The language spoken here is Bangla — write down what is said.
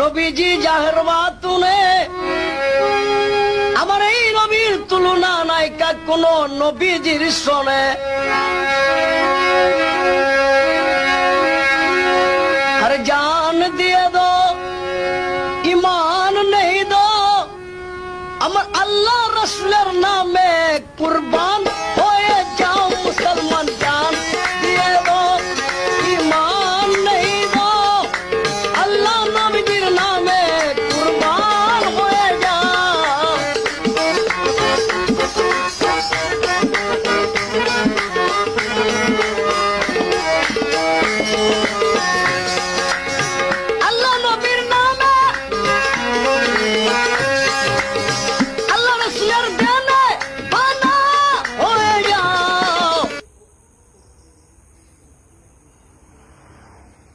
নবীজি জাহের বাতুনে আমার এই নবীর তুলনা নাই কা কোন নবীজির সনে